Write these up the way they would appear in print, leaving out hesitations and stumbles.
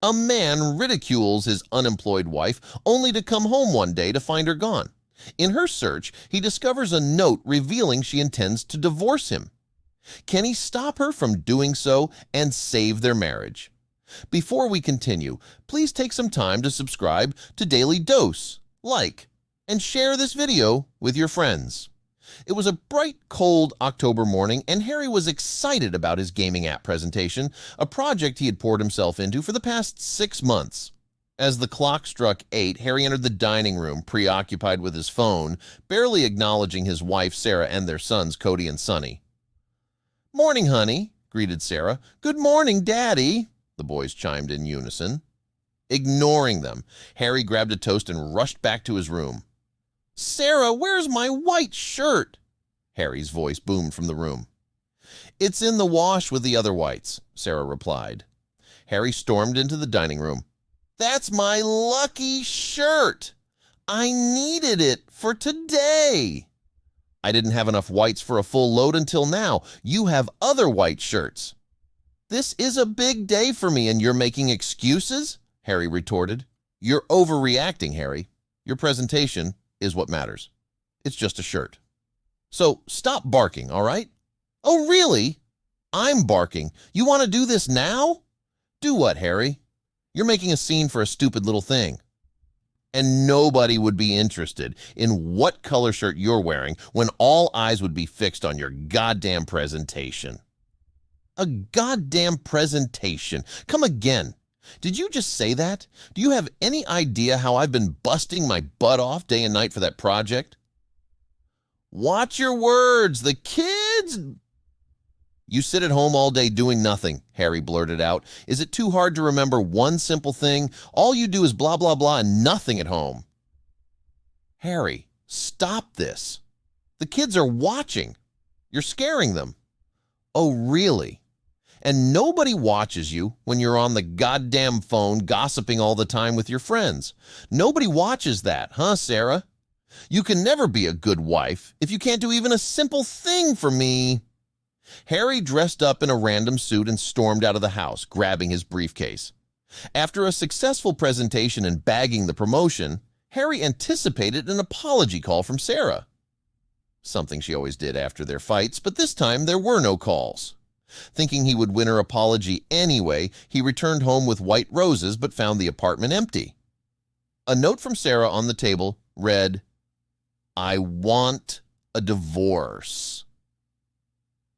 A man ridicules his unemployed wife only to come home one day to find her gone. In her search, he discovers a note revealing she intends to divorce him. Can he stop her from doing so and save their marriage? Before we continue, please take some time to subscribe to Dailydose, like, and share this video with your friends. It was a bright, cold October morning, and Harry was excited about his gaming app presentation, a project he had poured himself into for the past 6 months. As the clock struck 8, Harry entered the dining room, preoccupied with his phone, barely acknowledging his wife Sarah and their sons Cody and Sonny. "Morning, honey," greeted Sarah. "Good morning, Daddy," the boys chimed in unison. Ignoring them, Harry grabbed a toast and rushed back to his room. "Sarah, where's my white shirt?" Harry's voice boomed from the room. "It's in the wash with the other whites," Sarah replied. Harry stormed into the dining room. "That's my lucky shirt! I needed it for today." "I didn't have enough whites for a full load until now. You have other white shirts." "This is a big day for me, and you're making excuses?" Harry retorted. "You're overreacting, Harry. Your presentation is what matters. It's just a shirt. So stop barking, all right?" "Oh, really? I'm barking. You want to do this now?" "Do what, Harry? You're making a scene for a stupid little thing. And nobody would be interested in what color shirt you're wearing when all eyes would be fixed on your goddamn presentation." "A goddamn presentation? Come again. Did you just say that? Do you have any idea how I've been busting my butt off day and night for that project?" "Watch your words. The kids—" "You sit at home all day doing nothing," Harry blurted out. "Is it too hard to remember one simple thing? All you do is blah, blah, blah and nothing at home." "Harry, stop this. The kids are watching. You're scaring them." "Oh, really? And nobody watches you when you're on the goddamn phone gossiping all the time with your friends. Nobody watches that, huh, Sarah? You can never be a good wife if you can't do even a simple thing for me." Harry dressed up in a random suit and stormed out of the house, grabbing his briefcase. After a successful presentation and bagging the promotion, Harry anticipated an apology call from Sarah. Something she always did after their fights, but this time there were no calls. Thinking he would win her apology anyway, he returned home with white roses but found the apartment empty. A note from Sarah on the table read, "I want a divorce."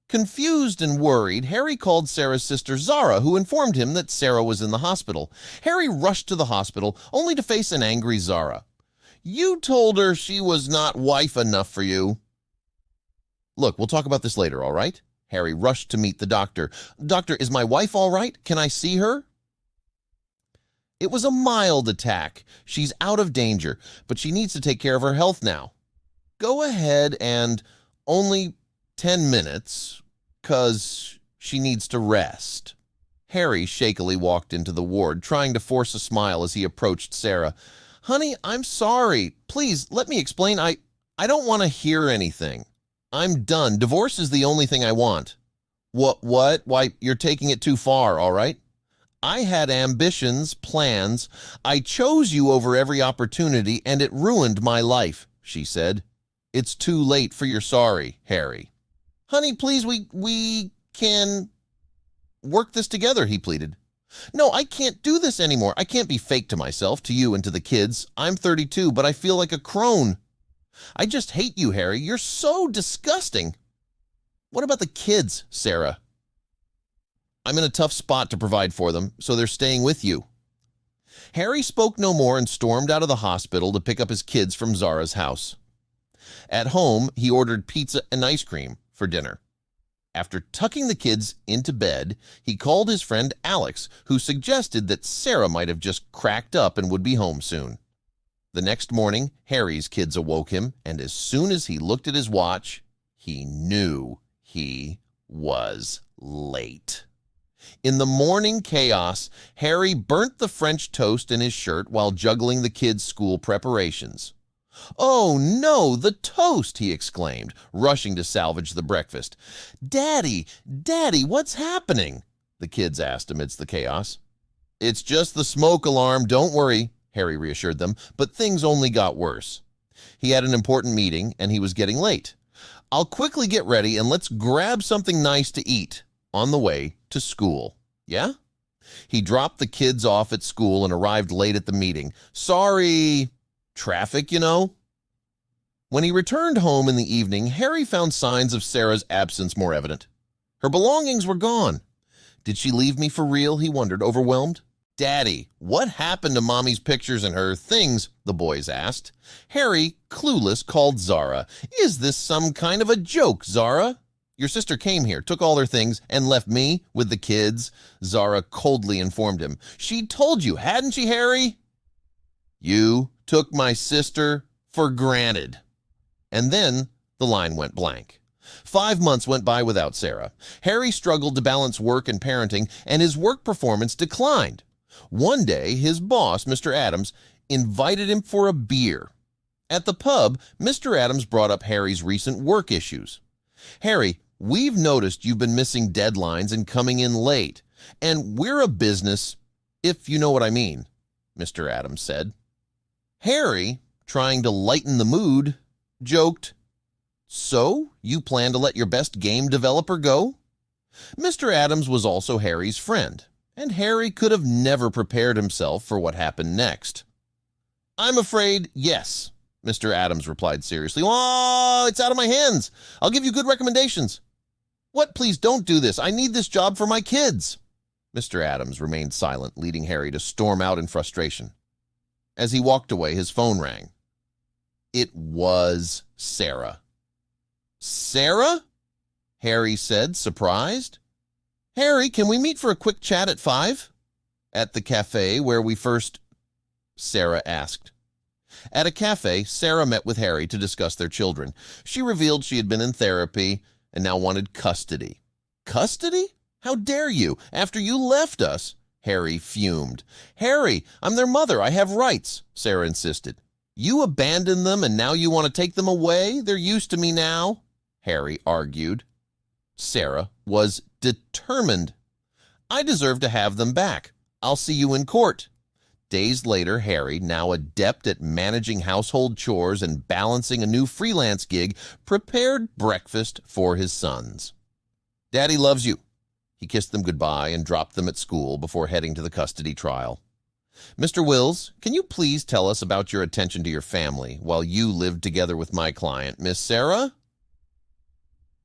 Confused and worried, Harry called Sarah's sister Zara, who informed him that Sarah was in the hospital. Harry rushed to the hospital, only to face an angry Zara. "You told her she was not wife enough for you." "Look, we'll talk about this later, all right?" Harry rushed to meet the doctor. "Doctor, is my wife all right? Can I see her?" "It was a mild attack. She's out of danger, but she needs to take care of her health now." "Go ahead, and only 10 minutes, 'cause she needs to rest." Harry shakily walked into the ward, trying to force a smile as he approached Sarah. "Honey, I'm sorry. Please, let me explain. I don't want to hear anything. I'm done. Divorce is the only thing I want." What? Why, you're taking it too far, all right? I had ambitions, plans. I chose you over every opportunity, and it ruined my life," she said. "It's too late for your sorry, Harry." "Honey, please, we can work this together," he pleaded. "No, I can't do this anymore. I can't be fake to myself, to you, and to the kids. I'm 32, but I feel like a crone. I just hate you, Harry. You're so disgusting." "What about the kids, Sarah?" "I'm in a tough spot to provide for them, so they're staying with you." Harry spoke no more and stormed out of the hospital to pick up his kids from Zara's house. At home, he ordered pizza and ice cream for dinner. After tucking the kids into bed, he called his friend Alex, who suggested that Sarah might have just cracked up and would be home soon. The next morning, Harry's kids awoke him, and as soon as he looked at his watch, he knew he was late. In the morning chaos, Harry burnt the French toast in his shirt while juggling the kids' school preparations. "Oh no, the toast!" he exclaimed, rushing to salvage the breakfast. Daddy, what's happening?" the kids asked amidst the chaos. "It's just the smoke alarm, don't worry," Harry reassured them, but things only got worse. He had an important meeting and he was getting late. "I'll quickly get ready and let's grab something nice to eat on the way to school. Yeah?" He dropped the kids off at school and arrived late at the meeting. "Sorry, traffic, you know." When he returned home in the evening, Harry found signs of Sarah's absence more evident. Her belongings were gone. "Did she leave me for real?" he wondered, overwhelmed. "Daddy, what happened to Mommy's pictures and her things?" the boys asked. Harry, clueless, called Zara. "Is this some kind of a joke, Zara?" "Your sister came here, took all her things, and left me with the kids," Zara coldly informed him. "She told you, hadn't she, Harry?" "You took my sister for granted." And then the line went blank. 5 months went by without Sarah. Harry struggled to balance work and parenting, and his work performance declined. One day, his boss, Mr. Adams, invited him for a beer. At the pub, Mr. Adams brought up Harry's recent work issues. "Harry, we've noticed you've been missing deadlines and coming in late, and we're a business, if you know what I mean," Mr. Adams said. Harry, trying to lighten the mood, joked, "So, you plan to let your best game developer go?" Mr. Adams was also Harry's friend, and Harry could have never prepared himself for what happened next. "I'm afraid, yes," Mr. Adams replied seriously. "Oh, it's out of my hands. I'll give you good recommendations." "What? Please don't do this. I need this job for my kids." Mr. Adams remained silent, leading Harry to storm out in frustration. As he walked away, his phone rang. It was Sarah. "Sarah?" Harry said, surprised. "Harry, can we meet for a quick chat at 5? "At the cafe where we first—" Sarah asked. At a cafe, Sarah met with Harry to discuss their children. She revealed she had been in therapy and now wanted custody. "Custody? How dare you? After you left us?" Harry fumed. "Harry, I'm their mother. I have rights," Sarah insisted. "You abandoned them and now you want to take them away? They're used to me now," Harry argued. Sarah was determined. "I deserve to have them back. I'll see you in court." Days later, Harry, now adept at managing household chores and balancing a new freelance gig, prepared breakfast for his sons. "Daddy loves you." He kissed them goodbye and dropped them at school before heading to the custody trial. "Mr. Wills, can you please tell us about your attention to your family while you lived together with my client, Miss Sarah?"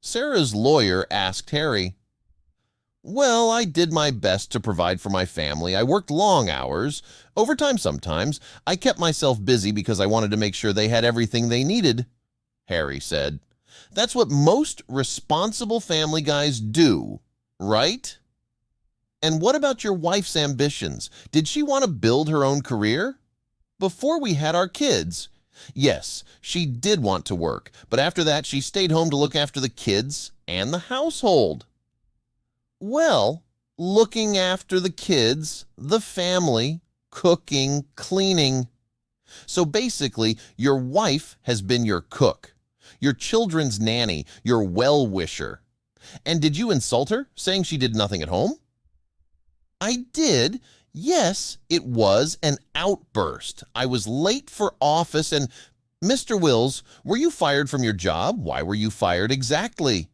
Sarah's lawyer asked Harry. "Well, I did my best to provide for my family. I worked long hours, overtime sometimes. I kept myself busy because I wanted to make sure they had everything they needed," Harry said. "That's what most responsible family guys do, right?" "And what about your wife's ambitions? Did she want to build her own career?" "Before we had our kids, yes, she did want to work, but after that she stayed home to look after the kids and the household." "Well, looking after the kids, the family, cooking, cleaning. So basically, your wife has been your cook, your children's nanny, your well-wisher. And did you insult her, saying she did nothing at home?" "I did. Yes, it was an outburst. I was late for office and—" "Mr. Wills, were you fired from your job? Why were you fired exactly?"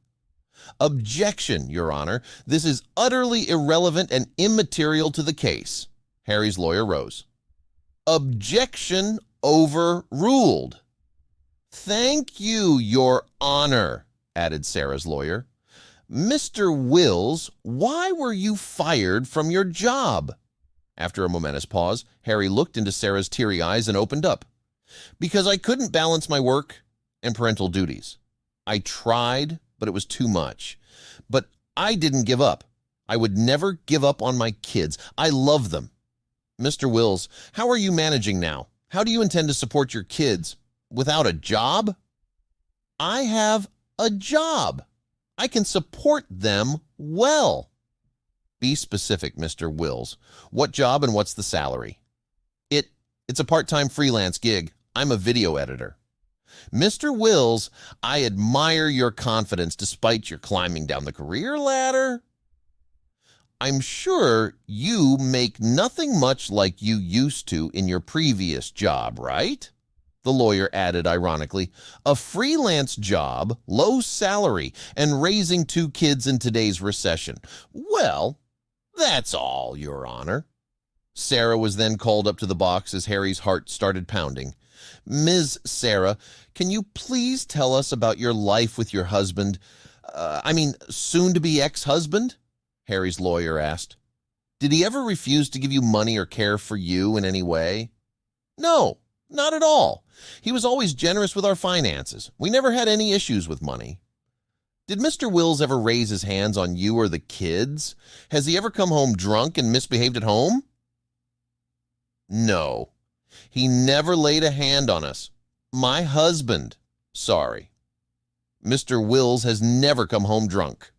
"Objection, Your Honor. This is utterly irrelevant and immaterial to the case." Harry's lawyer rose. "Objection overruled." "Thank you, Your Honor," added Sarah's lawyer. "Mr. Wills, why were you fired from your job?" After a momentous pause, Harry looked into Sarah's teary eyes and opened up. "Because I couldn't balance my work and parental duties. I tried, but it was too much. But I didn't give up. I would never give up on my kids. I love them." "Mr. Wills, how are you managing now? How do you intend to support your kids without a job?" "I have a job. I can support them well." "Be specific, Mr. Wills. What job and what's the salary?" It's a part-time freelance gig. I'm a video editor." "Mr. Wills, I admire your confidence despite your climbing down the career ladder." I'm sure you make nothing much like you used to in your previous job, right? The lawyer added ironically, a freelance job, low salary, and raising 2 kids in today's recession. Well, that's all, Your Honor. Sarah was then called up to the box as Harry's heart started pounding. Ms. Sarah, can you please tell us about your life with your husband? Soon-to-be ex-husband? Harry's lawyer asked. Did he ever refuse to give you money or care for you in any way? No, not at all. He was always generous with our finances. We never had any issues with money. Did Mr. Wills ever raise his hands on you or the kids? Has he ever come home drunk and misbehaved at home? No. He never laid a hand on us. My husband. Sorry. Mr. Wills has never come home drunk.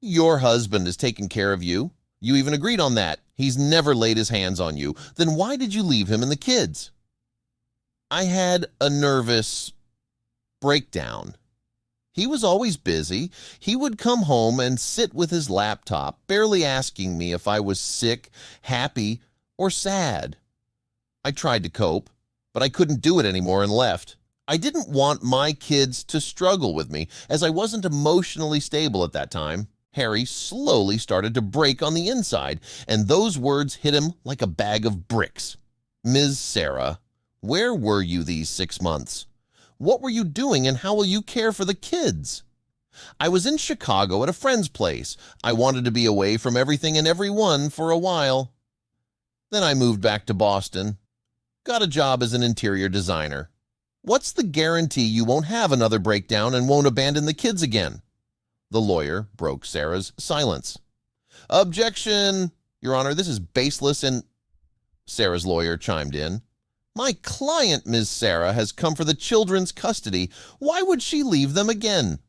Your husband has taken care of you. You even agreed on that. He's never laid his hands on you. Then why did you leave him and the kids? I had a nervous breakdown. He was always busy. He would come home and sit with his laptop, barely asking me if I was sick, happy, or sad. I tried to cope, but I couldn't do it anymore and left. I didn't want my kids to struggle with me, as I wasn't emotionally stable at that time. Harry slowly started to break on the inside, and those words hit him like a bag of bricks. Ms. Sarah, where were you these 6 months? What were you doing, and how will you care for the kids? I was in Chicago at a friend's place. I wanted to be away from everything and everyone for a while. Then I moved back to Boston. Got a job as an interior designer. What's the guarantee you won't have another breakdown and won't abandon the kids again? The lawyer broke Sarah's silence. Objection, Your Honor, this is baseless and... Sarah's lawyer chimed in. My client, Ms. Sarah, has come for the children's custody. Why would she leave them again?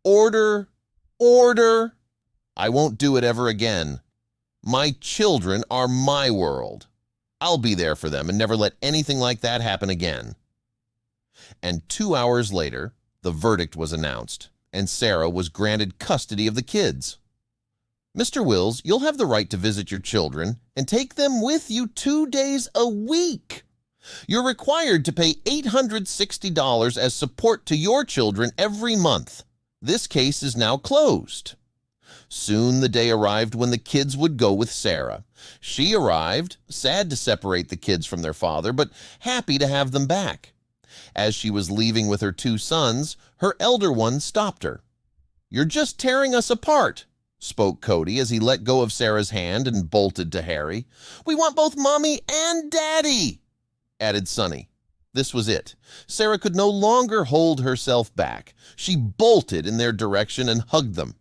Order, order. I won't do it ever again. My children are my world. I'll be there for them and never let anything like that happen again. And 2 hours later, the verdict was announced, and Sarah was granted custody of the kids. Mr. Wills, you'll have the right to visit your children and take them with you 2 days a week. You're required to pay $860 as support to your children every month. This case is now closed. Soon the day arrived when the kids would go with Sarah. She arrived, sad to separate the kids from their father, but happy to have them back. As she was leaving with her 2 sons, her elder one stopped her. You're just tearing us apart, spoke Cody as he let go of Sarah's hand and bolted to Harry. We want both Mommy and Daddy, added Sonny. This was it. Sarah could no longer hold herself back. She bolted in their direction and hugged them.